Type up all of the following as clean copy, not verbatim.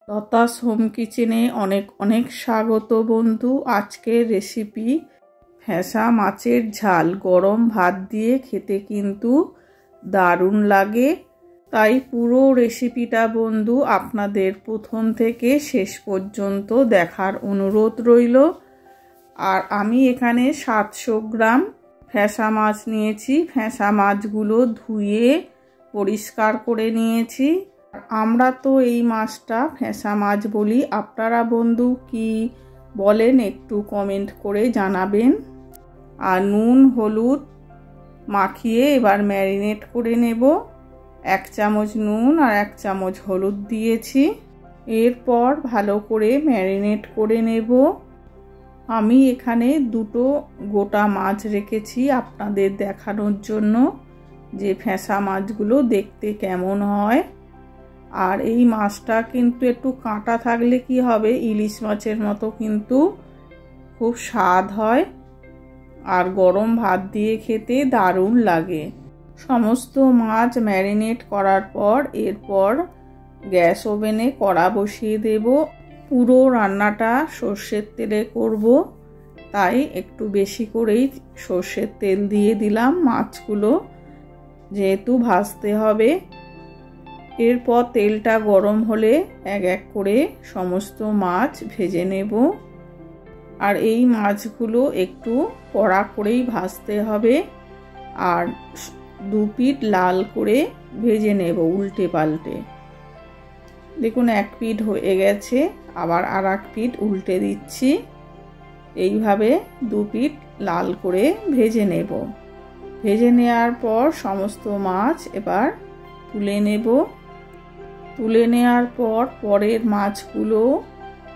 Lata's home কিচেনে অনেক অনেক স্বাগত বন্ধু। আজকের রেসিপি ফ্যাঁসা মাছের ঝাল। গরম ভাত দিয়ে খেতে কিন্তু দারুণ লাগে। তাই পুরো রেসিপিটা বন্ধু আপনাদের প্রথম থেকে শেষ পর্যন্ত দেখার অনুরোধ রইল। আর আমি এখানে 700 গ্রাম ফ্যাঁসা মাছ নিয়েছি। ফ্যাঁসা মাছগুলো ধুয়ে পরিষ্কার করে নিয়েছি। আমরা তো এই মাছটা ফ্যাঁসা মাছ বলি, আপনারা বন্ধু কি বলেন একটু কমেন্ট করে জানাবেন। আর নুন হলুদ মাখিয়ে এবার ম্যারিনেট করে নেব। 1 চামচ নুন আর 1 চামচ হলুদ দিয়েছি। এরপর ভালো করে ম্যারিনেট করে নেব। আমি এখানে 2টো গোটা মাছ রেখেছি আপনাদের দেখানোর জন্য যে ফ্যাঁসা মাছগুলো দেখতে কেমন হয়। আর এই মাছটা কিন্তু একটু কাঁটা থাকলে কি হবে, ইলিশ মাছের মতো কিন্তু খুব স্বাদ হয় আর গরম ভাত দিয়ে খেতে দারুণ লাগে। সমস্ত মাছ ম্যারিনেট করার পর এরপর গ্যাস ওভেনে কড়া বসিয়ে দেব। পুরো রান্নাটা সর্ষের তেলে করব, তাই একটু বেশি করেই সর্ষের তেল দিয়ে দিলাম মাছগুলো যেহেতু ভাজতে হবে। এরপর তেলটা গরম হলে এক এক করে সমস্ত মাছ ভেজে নেব। আর এই মাছগুলো একটু কড়া করেই ভাজতে হবে আর 2 পিঠ লাল করে ভেজে নেব উল্টে পাল্টে। দেখুন 1 পিঠ হয়ে গেছে, আবার আর 1 পিঠ উল্টে দিচ্ছি। এইভাবে 2 পিঠ লাল করে ভেজে নেব। ভেজে নেওয়ার পর সমস্ত মাছ এবার তুলে নেব। তুলে নেওয়ার পর পরের মাছগুলো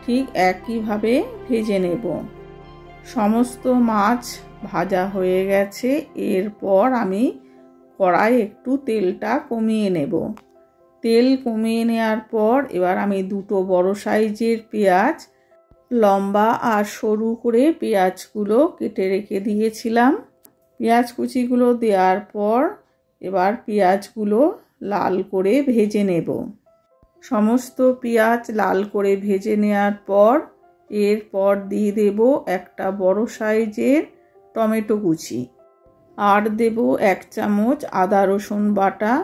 ঠিক একইভাবে ভেজে নেব। সমস্ত মাছ ভাজা হয়ে গেছে। এরপর আমি কড়াই একটু তেলটা কমিয়ে নেব। তেল কমিয়ে নেওয়ার পর এবার আমি 2টো বড় সাইজের পেঁয়াজ লম্বা আর সরু করে পেঁয়াজগুলো কেটে রেখে দিয়েছিলাম। পেঁয়াজ কুচিগুলো দেওয়ার পর এবার পেঁয়াজগুলো লাল করে ভেজে নেব। সমস্ত পেঁয়াজ লাল করে ভেজে নেওয়ার পর এরপর দিয়ে দেব একটা বড় সাইজের টমেটো কুচি আর দেব 1 চামচ আদা রসুন বাটা।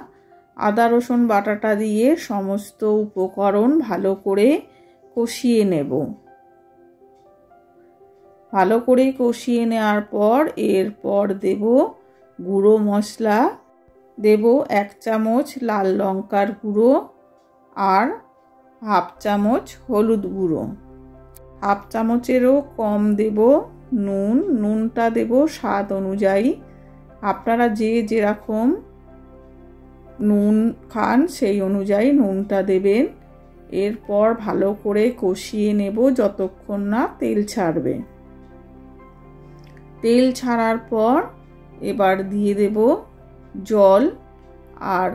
আদা রসুন বাটাটা দিয়ে সমস্ত উপকরণ ভালো করে কষিয়ে নেব। ভালো করে কষিয়ে নেওয়ার পর এরপর দেব গুঁড়ো মশলা। দেব 1 চামচ লাল লঙ্কার গুঁড়ো আর 1/2 চামচ হলুদ গুঁড়ো। 1/2 চামচেরও কম দেব নুন। নুনটা দেব স্বাদ অনুযায়ী, আপনারা যে যেরকম নুন খান সেই অনুযায়ী নুনটা দেবেন। এরপর ভালো করে কষিয়ে নেব যতক্ষণ না তেল ছাড়বে। তেল ছাড়ার পর এবার দিয়ে দেব জল। আর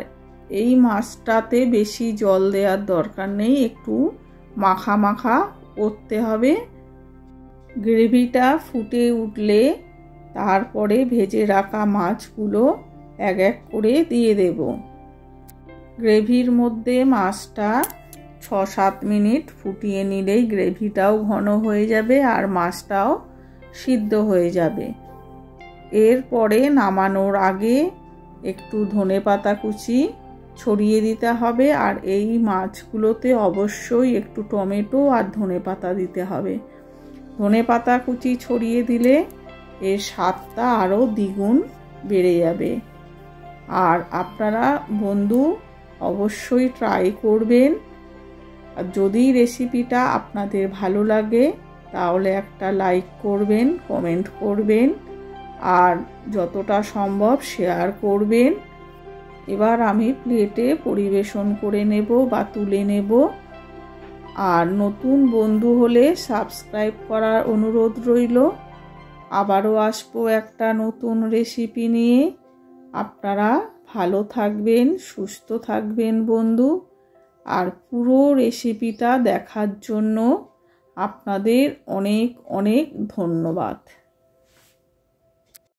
এই মাছটাতে বেশি জল দেওয়ার দরকার নেই, একটু মাখা মাখা করতে হবে। গ্রেভিটা ফুটে উঠলে তারপরে ভেজে রাখা মাছগুলো এক এক করে দিয়ে দেব। গ্রেভির মধ্যে মাছটা 6-7 মিনিট ফুটিয়ে নিলেই গ্রেভিটাও ঘন হয়ে যাবে আর মাছটাও সিদ্ধ হয়ে যাবে। এরপরে নামানোর আগে একটু ধনেপাতা কুচি ছড়িয়ে দিতে হবে। আর এই মাছগুলোতে অবশ্যই একটু টমেটো আর ধনেপাতা দিতে হবে। ধনেপাতা কুচি ছড়িয়ে দিলে এর স্বাদটা আরও দ্বিগুণ বেড়ে যাবে। আর আপনারা বন্ধু অবশ্যই ট্রাই করবেন। আর যদি রেসিপিটা আপনাদের ভালো লাগে তাহলে একটা লাইক করবেন, কমেন্ট করবেন আর যতটা সম্ভব শেয়ার করবেন। এবার আমি প্লেটে পরিবেশন করে নেব বা তুলে নেব। আর নতুন বন্ধু হলে সাবস্ক্রাইব করার অনুরোধ রইল। আবারও আসবো একটা নতুন রেসিপি নিয়ে। আপনারা ভালো থাকবেন, সুস্থ থাকবেন বন্ধু। আর পুরো রেসিপিটা দেখার জন্য আপনাদের অনেক অনেক ধন্যবাদ।